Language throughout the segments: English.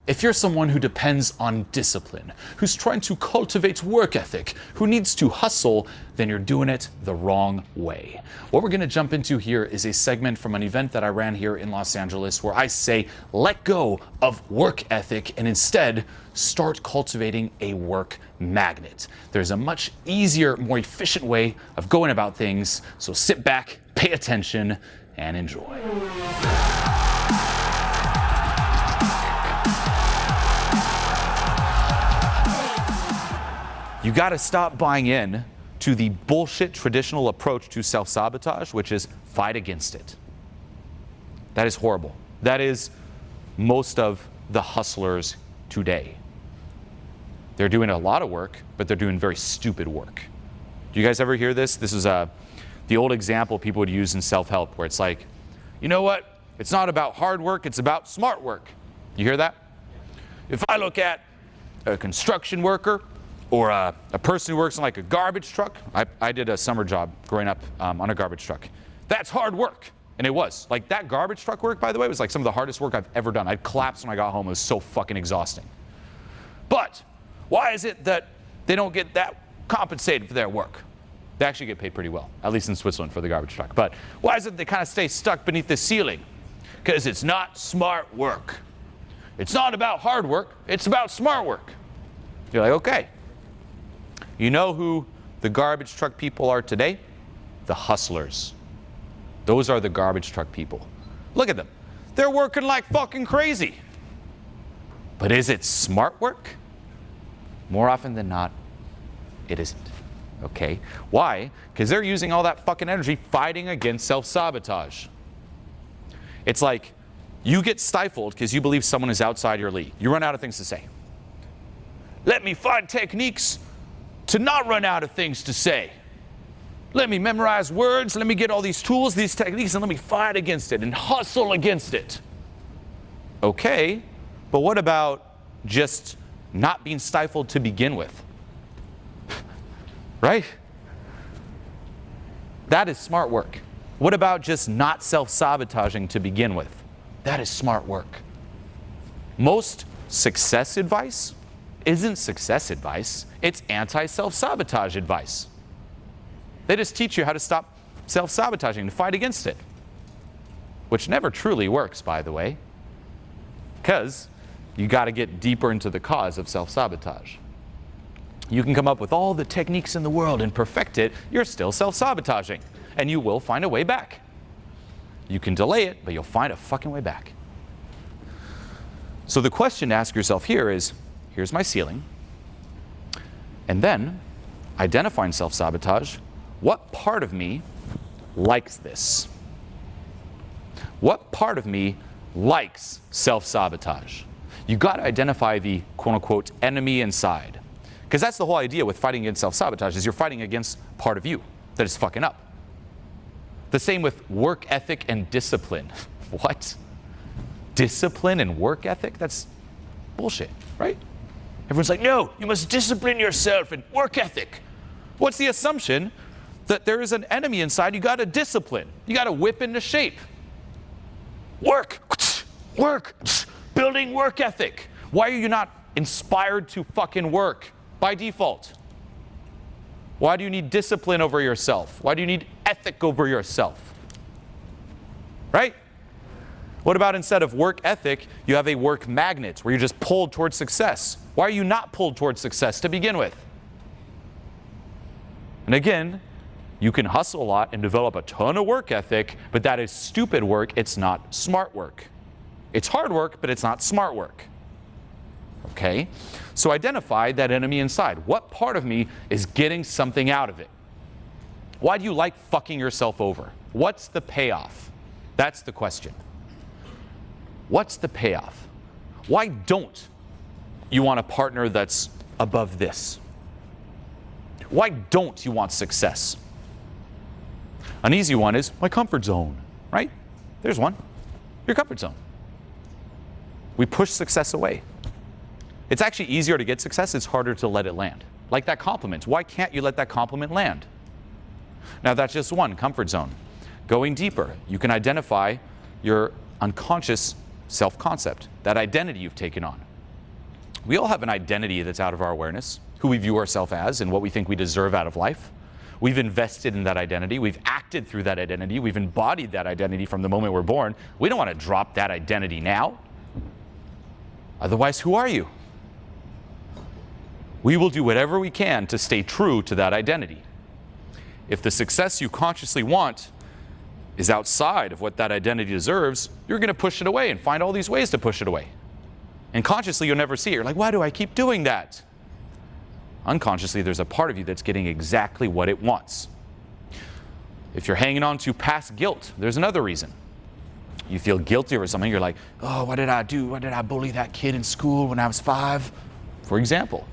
If you're someone who depends on discipline, who's trying to cultivate work ethic, who needs to hustle, then you're doing it the wrong way. What we're going to jump into here is a segment from an event that I ran here in Los Angeles where I say, let go of work ethic and instead start cultivating a work magnet. There's a much easier, more efficient way of going about things, so sit back, pay attention, and enjoy. You got to stop buying in to the bullshit traditional approach to self-sabotage, which is fight against it. That is horrible. That is most of the hustlers today. They're doing a lot of work, but they're doing very stupid work. Do you guys ever hear this? This is the old example people would use in self-help, where it's like, you know what? It's not about hard work, it's about smart work. You hear that? If I look at a construction worker, or a person who works on like a garbage truck. I did a summer job growing up on a garbage truck. That's hard work. And it was. Like that garbage truck work, by the way, was like some of the hardest work I've ever done. I'd collapse when I got home. It was so fucking exhausting. But why is it that they don't get that compensated for their work? They actually get paid pretty well, at least in Switzerland for the garbage truck. But why is it they kind of stay stuck beneath the ceiling? Because it's not smart work. It's not about hard work. It's about smart work. You're like, okay. You know who the garbage truck people are today? The hustlers. Those are the garbage truck people. Look at them. They're working like fucking crazy. But is it smart work? More often than not, it isn't. Okay? Why? Because they're using all that fucking energy fighting against self-sabotage. It's like you get stifled because you believe someone is outside your league. You run out of things to say. Let me find techniques to not run out of things to say. Let me memorize words, let me get all these tools, these techniques, and let me fight against it and hustle against it. Okay, but what about just not being stifled to begin with? Right? That is smart work. What about just not self-sabotaging to begin with? That is smart work. Most success advice isn't success advice, it's anti-self-sabotage advice. They just teach you how to stop self-sabotaging, to fight against it. Which never truly works, by the way, because you got to get deeper into the cause of self-sabotage. You can come up with all the techniques in the world and perfect it, you're still self-sabotaging, and you will find a way back. You can delay it, but you'll find a fucking way back. So the question to ask yourself here is, here's my ceiling, and then identifying self-sabotage, what part of me likes this? What part of me likes self-sabotage? You got to identify the quote-unquote enemy inside. Because that's the whole idea with fighting against self-sabotage, is you're fighting against part of you that is fucking up. The same with work ethic and discipline. What? Discipline and work ethic? That's bullshit, right? Everyone's like, no, you must discipline yourself and work ethic. What's the assumption? That there is an enemy inside you got to discipline. You got to whip into shape. Work, work, building work ethic. Why are you not inspired to fucking work by default? Why do you need discipline over yourself? Why do you need ethic over yourself? Right? What about instead of work ethic, you have a work magnet where you're just pulled towards success? Why are you not pulled towards success to begin with? And again, you can hustle a lot and develop a ton of work ethic, but that is stupid work. It's not smart work. It's hard work, but it's not smart work. Okay? So identify that enemy inside. What part of me is getting something out of it? Why do you like fucking yourself over? What's the payoff? That's the question. What's the payoff? Why don't you want a partner that's above this? Why don't you want success? An easy one is my comfort zone, right? There's one. Your comfort zone. We push success away. It's actually easier to get success. It's harder to let it land. Like that compliment. Why can't you let that compliment land? Now that's just one, comfort zone. Going deeper, you can identify your unconscious self-concept, that identity you've taken on. We all have an identity that's out of our awareness, who we view ourselves as and what we think we deserve out of life. We've invested in that identity. We've acted through that identity. We've embodied that identity from the moment we're born. We don't want to drop that identity now. Otherwise, who are you? We will do whatever we can to stay true to that identity. If the success you consciously want is outside of what that identity deserves, you're going to push it away and find all these ways to push it away. And consciously, you'll never see it. You're like, why do I keep doing that? Unconsciously, there's a part of you that's getting exactly what it wants. If you're hanging on to past guilt, there's another reason. You feel guilty over something. You're like, oh, what did I do? What did I bully that kid in school when I was 5? For example,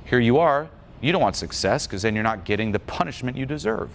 here you are. You don't want success because then you're not getting the punishment you deserve.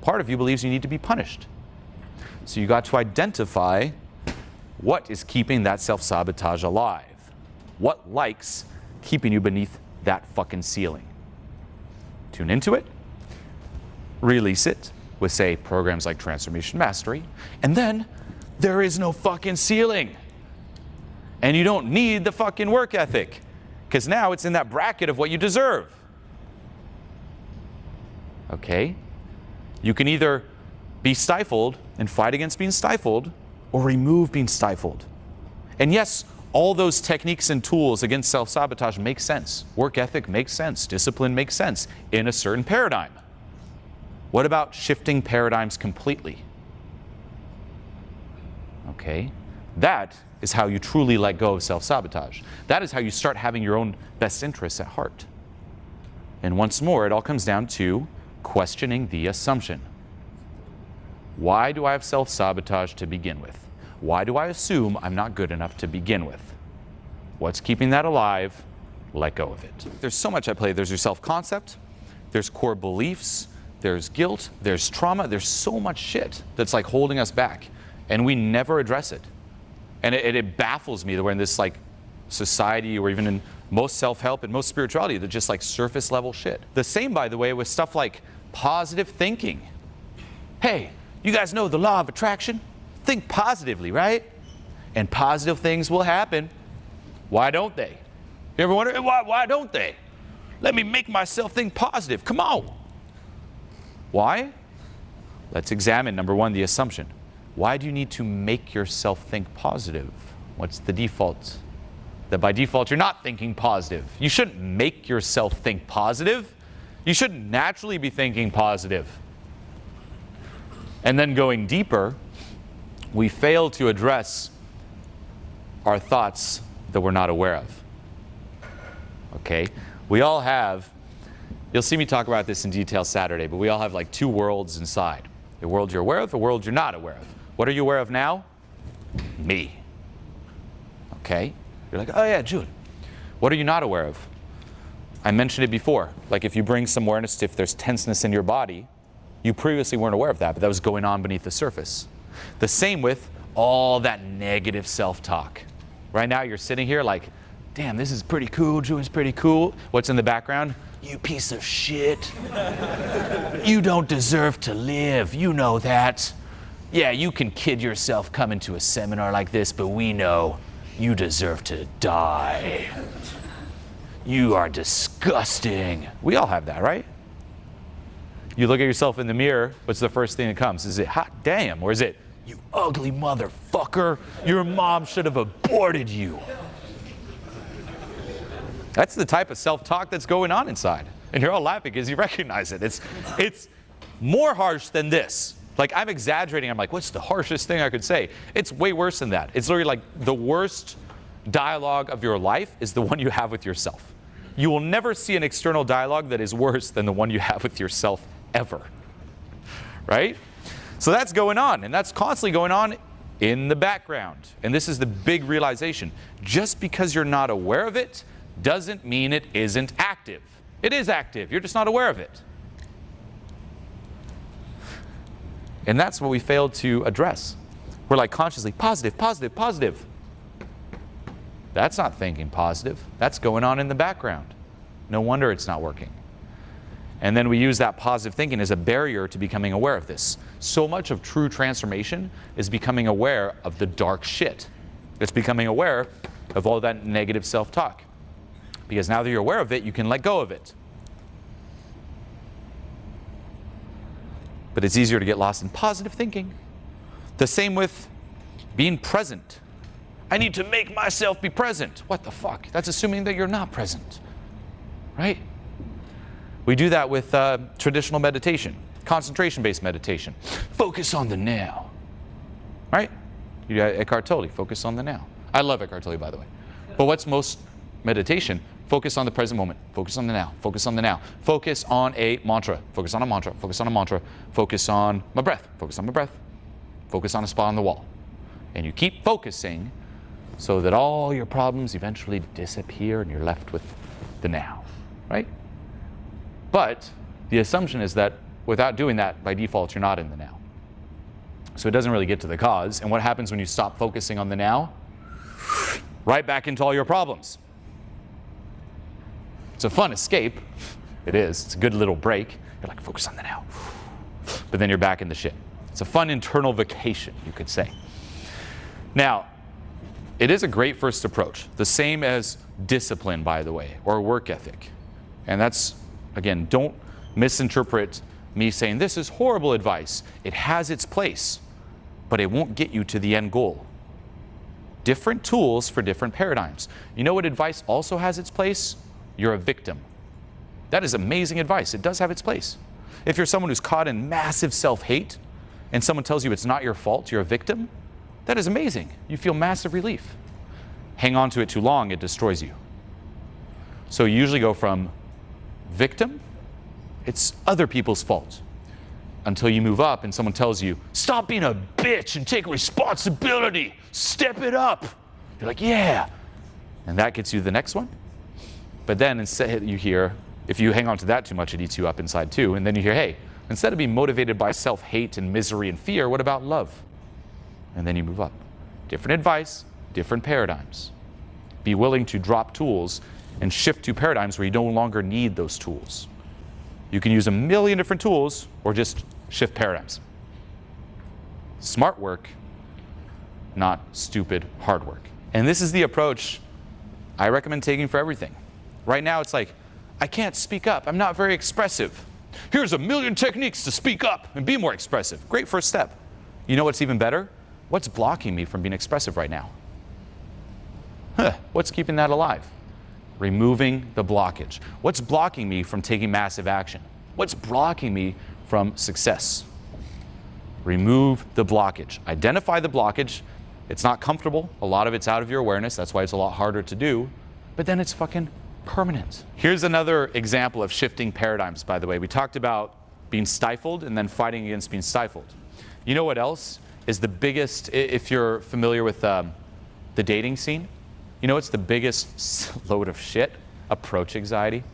Part of you believes you need to be punished. So you got to identify what is keeping that self-sabotage alive. What likes keeping you beneath that fucking ceiling. Tune into it. Release it with, say, programs like Transformation Mastery. And then there is no fucking ceiling. And you don't need the fucking work ethic. Because now it's in that bracket of what you deserve. Okay? You can either be stifled and fight against being stifled, or remove being stifled. And yes, all those techniques and tools against self-sabotage make sense. Work ethic makes sense. Discipline makes sense in a certain paradigm. What about shifting paradigms completely? Okay? That is how you truly let go of self-sabotage. That is how you start having your own best interests at heart. And once more, it all comes down to questioning the assumption. Why do I have self-sabotage to begin with? Why do I assume I'm not good enough to begin with? What's keeping that alive? Let go of it. There's so much at play. There's your self-concept, there's core beliefs, there's guilt, there's trauma, there's so much shit that's like holding us back. And we never address it. And it baffles me that we're in this like society, or even in most self-help and most spirituality, that's just like surface level shit. The same, by the way, with stuff like positive thinking. Hey, you guys know the law of attraction? Think positively, right? And positive things will happen. Why don't they? You ever wonder, why don't they? Let me make myself think positive. Come on. Why? Let's examine, number one, the assumption. Why do you need to make yourself think positive? What's the default? That by default, you're not thinking positive. You shouldn't make yourself think positive. You shouldn't naturally be thinking positive. And then going deeper, we fail to address our thoughts that we're not aware of. Okay? We all have, you'll see me talk about this in detail Saturday, but we all have like two worlds inside. A world you're aware of, a world you're not aware of. What are you aware of now? Me. Okay? You're like, oh yeah, Jude. What are you not aware of? I mentioned it before. Like if you bring some awareness to if there's tenseness in your body, you previously weren't aware of that, but that was going on beneath the surface. The same with all that negative self-talk. Right now you're sitting here like, damn, this is pretty cool, Julien's pretty cool. What's in the background? You piece of shit. You don't deserve to live, you know that. Yeah, you can kid yourself coming to a seminar like this, but we know you deserve to die. You are disgusting. We all have that, right? You look at yourself in the mirror, what's the first thing that comes? Is it hot damn, or is it, you ugly motherfucker, your mom should have aborted you? That's the type of self-talk that's going on inside. And you're all laughing because you recognize it. It's more harsh than this. Like I'm exaggerating, I'm like, what's the harshest thing I could say? It's way worse than that. It's literally like the worst dialogue of your life is the one you have with yourself. You will never see an external dialogue that is worse than the one you have with yourself ever. Right? So that's going on, and that's constantly going on in the background. And this is the big realization. Just because you're not aware of it doesn't mean it isn't active. It is active, you're just not aware of it. And that's what we fail to address. We're like consciously positive, positive, positive. That's not thinking positive. That's going on in the background. No wonder it's not working. And then we use that positive thinking as a barrier to becoming aware of this. So much of true transformation is becoming aware of the dark shit. It's becoming aware of all that negative self-talk. Because now that you're aware of it, you can let go of it. But it's easier to get lost in positive thinking. The same with being present. I need to make myself be present. What the fuck? That's assuming that you're not present, right? We do that with traditional meditation, concentration-based meditation. Focus on the now, right? You got Eckhart Tolle, focus on the now. I love Eckhart Tolle, by the way. But what's most meditation? Focus on the present moment. Focus on the now. Focus on the now. Focus on a mantra. Focus on a mantra. Focus on a mantra. Focus on my breath. Focus on my breath. Focus on a spot on the wall. And you keep focusing so that all your problems eventually disappear and you're left with the now, right? But the assumption is that without doing that, by default, you're not in the now. So it doesn't really get to the cause. And what happens when you stop focusing on the now? Right back into all your problems. It's a fun escape. It is. It's a good little break. You're like, focus on the now. But then you're back in the shit. It's a fun internal vacation, you could say. Now, it is a great first approach. The same as discipline, by the way, or work ethic. And that's, again, don't misinterpret me saying this is horrible advice. It has its place, but it won't get you to the end goal. Different tools for different paradigms. You know what advice also has its place? You're a victim. That is amazing advice. It does have its place. If you're someone who's caught in massive self-hate and someone tells you it's not your fault, you're a victim, that is amazing. You feel massive relief. Hang on to it too long, it destroys you. So you usually go from victim, it's other people's fault, until you move up and someone tells you, stop being a bitch and take responsibility, step it up. You're like, yeah. And that gets you to the next one. But then instead you hear, if you hang on to that too much, it eats you up inside too. And then you hear, hey, instead of being motivated by self-hate and misery and fear, what about love? And then you move up. Different advice, different paradigms. Be willing to drop tools and shift to paradigms where you no longer need those tools. You can use a million different tools or just shift paradigms. Smart work, not stupid hard work. And this is the approach I recommend taking for everything. Right now it's like, I can't speak up. I'm not very expressive. Here's a million techniques to speak up and be more expressive. Great first step. You know what's even better? What's blocking me from being expressive right now? What's keeping that alive? Removing the blockage. What's blocking me from taking massive action? What's blocking me from success? Remove the blockage. Identify the blockage. It's not comfortable. A lot of it's out of your awareness. That's why it's a lot harder to do. But then it's fucking permanent. Here's another example of shifting paradigms, by the way. We talked about being stifled and then fighting against being stifled. You know what else is the biggest, if you're familiar with the dating scene, you know what's the biggest load of shit? Approach anxiety.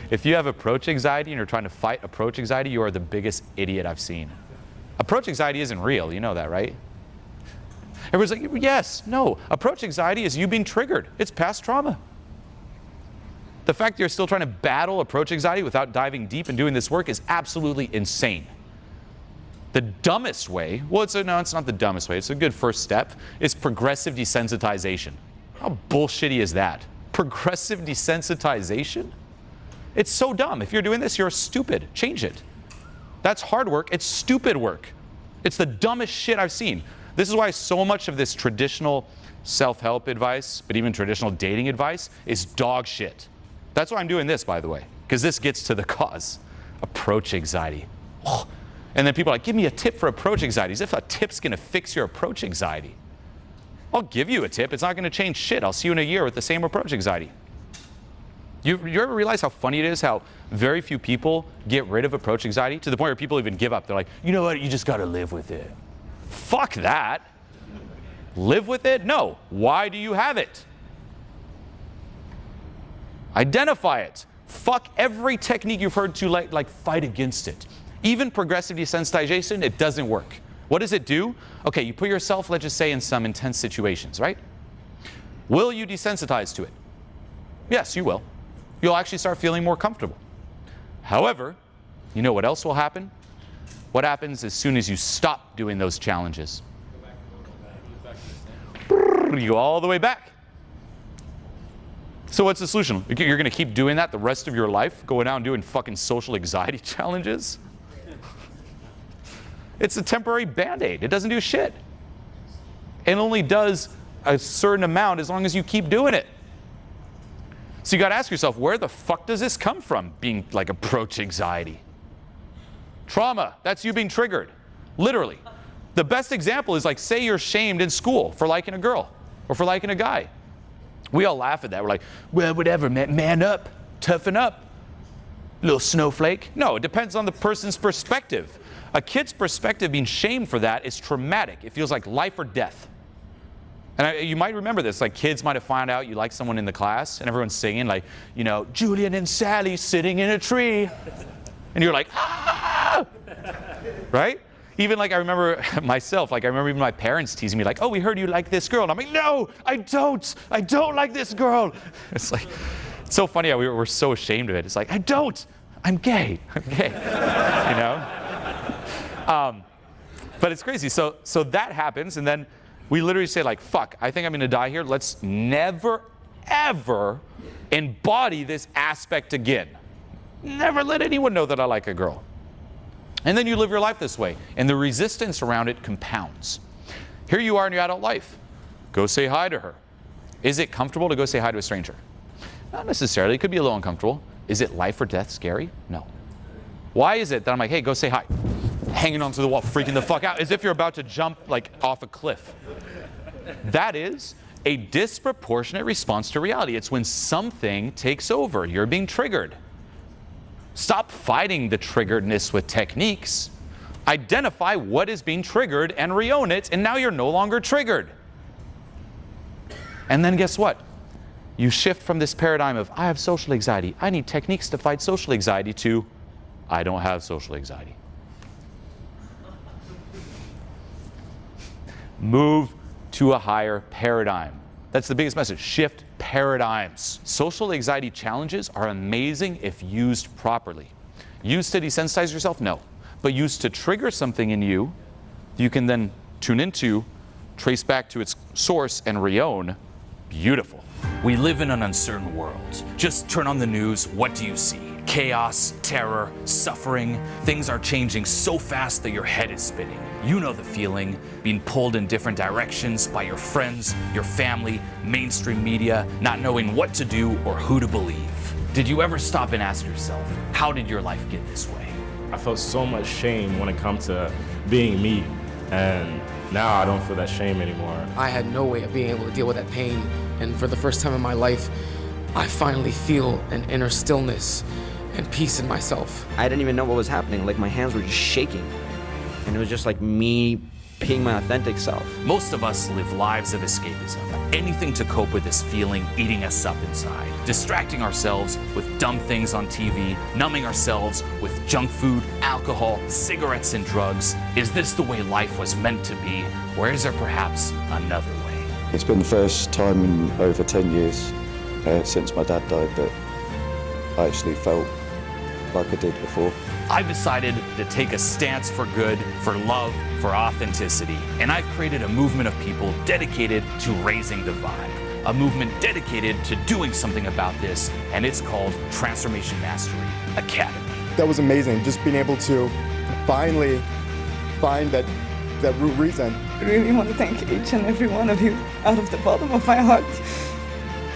If you have approach anxiety and you're trying to fight approach anxiety, you are the biggest idiot I've seen. Approach anxiety isn't real, you know that, right? Everyone's like, yes, no. Approach anxiety is you being triggered. It's past trauma. The fact that you're still trying to battle approach anxiety without diving deep and doing this work is absolutely insane. The dumbest way, well, it's not the dumbest way, it's a good first step, is progressive desensitization. How bullshitty is that? Progressive desensitization? It's so dumb. If you're doing this, you're stupid. Change it. That's hard work. It's stupid work. It's the dumbest shit I've seen. This is why so much of this traditional self-help advice, but even traditional dating advice, is dog shit. That's why I'm doing this, by the way, because this gets to the cause. Approach anxiety. Oh. And then people are like, give me a tip for approach anxiety, as if a tip's going to fix your approach anxiety. I'll give you a tip. It's not going to change shit. I'll see you in a year with the same approach anxiety. You ever realize how funny it is how very few people get rid of approach anxiety to the point where people even give up? They're like, you know what? You just got to live with it. Fuck that. Live with it? No. Why do you have it? Identify it. Fuck every technique you've heard to like fight against it. Even progressive desensitization, it doesn't work. What does it do? Okay, you put yourself, let's just say, in some intense situations, right? Will you desensitize to it? Yes, you will. You'll actually start feeling more comfortable. However, you know what else will happen? What happens as soon as you stop doing those challenges? You go all the way back. So what's the solution? You're going to keep doing that the rest of your life? Going out and doing fucking social anxiety challenges? It's a temporary Band-Aid. It doesn't do shit. It only does a certain amount as long as you keep doing it. So you got to ask yourself, where the fuck does this come from, being like approach anxiety? Trauma, that's you being triggered, literally. The best example is like, say you're shamed in school for liking a girl or for liking a guy. We all laugh at that. We're like, well, whatever, man up, toughen up, little snowflake. No, it depends on the person's perspective. A kid's perspective, being shamed for that, is traumatic. It feels like life or death. And you might remember this, like kids might have found out you like someone in the class and everyone's singing like, you know, Julian and Sally sitting in a tree. And you're like, ah! Right? Even like I remember myself, like I remember even my parents teasing me like, oh, we heard you like this girl. And I'm like, no, I don't like this girl. It's like, it's so funny how we're so ashamed of it. It's like, I'm gay, you know? But it's crazy. So that happens, and then we literally say like, fuck, I think I'm gonna die here. Let's never, ever embody this aspect again. Never let anyone know that I like a girl. And then you live your life this way, and the resistance around it compounds. Here you are in your adult life. Go say hi to her. Is it comfortable to go say hi to a stranger? Not necessarily. It could be a little uncomfortable. Is it life or death scary? No. Why is it that I'm like, hey, go say hi? Hanging onto the wall, freaking the fuck out, as if you're about to jump like off a cliff. That is a disproportionate response to reality. It's when something takes over. You're being triggered. Stop fighting the triggeredness with techniques. Identify what is being triggered and reown it, and now you're no longer triggered. And then guess what? You shift from this paradigm of, I have social anxiety, I need techniques to fight social anxiety, to, I don't have social anxiety. Move to a higher paradigm. That's the biggest message. Shift paradigms. Social anxiety challenges are amazing if used properly. Used to desensitize yourself? No. But used to trigger something in you, you can then tune into, trace back to its source, and reown. Beautiful. We live in an uncertain world. Just turn on the news. What do you see? Chaos, terror, suffering. Things are changing so fast that your head is spinning. You know the feeling, being pulled in different directions by your friends, your family, mainstream media, not knowing what to do or who to believe. Did you ever stop and ask yourself, how did your life get this way? I felt so much shame when it comes to being me, and now I don't feel that shame anymore. I had no way of being able to deal with that pain, and for the first time in my life, I finally feel an inner stillness and peace in myself. I didn't even know what was happening. Like, my hands were just shaking. And it was just like me being my authentic self. Most of us live lives of escapism. Anything to cope with this feeling eating us up inside. Distracting ourselves with dumb things on TV, numbing ourselves with junk food, alcohol, cigarettes, and drugs. Is this the way life was meant to be? Or is there perhaps another way? It's been the first time in over 10 years since my dad died that I actually felt like I did before. I've decided to take a stance for good, for love, for authenticity. And I've created a movement of people dedicated to raising the vibe. A movement dedicated to doing something about this, and it's called Transformation Mastery Academy. That was amazing, just being able to finally find that root reason. I really want to thank each and every one of you out of the bottom of my heart.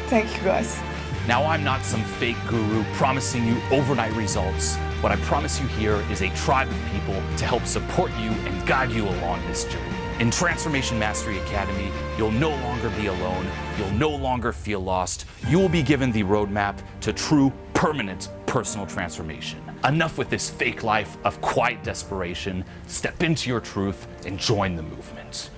Thank you, guys. Now, I'm not some fake guru promising you overnight results. What I promise you here is a tribe of people to help support you and guide you along this journey. In Transformation Mastery Academy, you'll no longer be alone. You'll no longer feel lost. You will be given the roadmap to true, permanent personal transformation. Enough with this fake life of quiet desperation. Step into your truth and join the movement.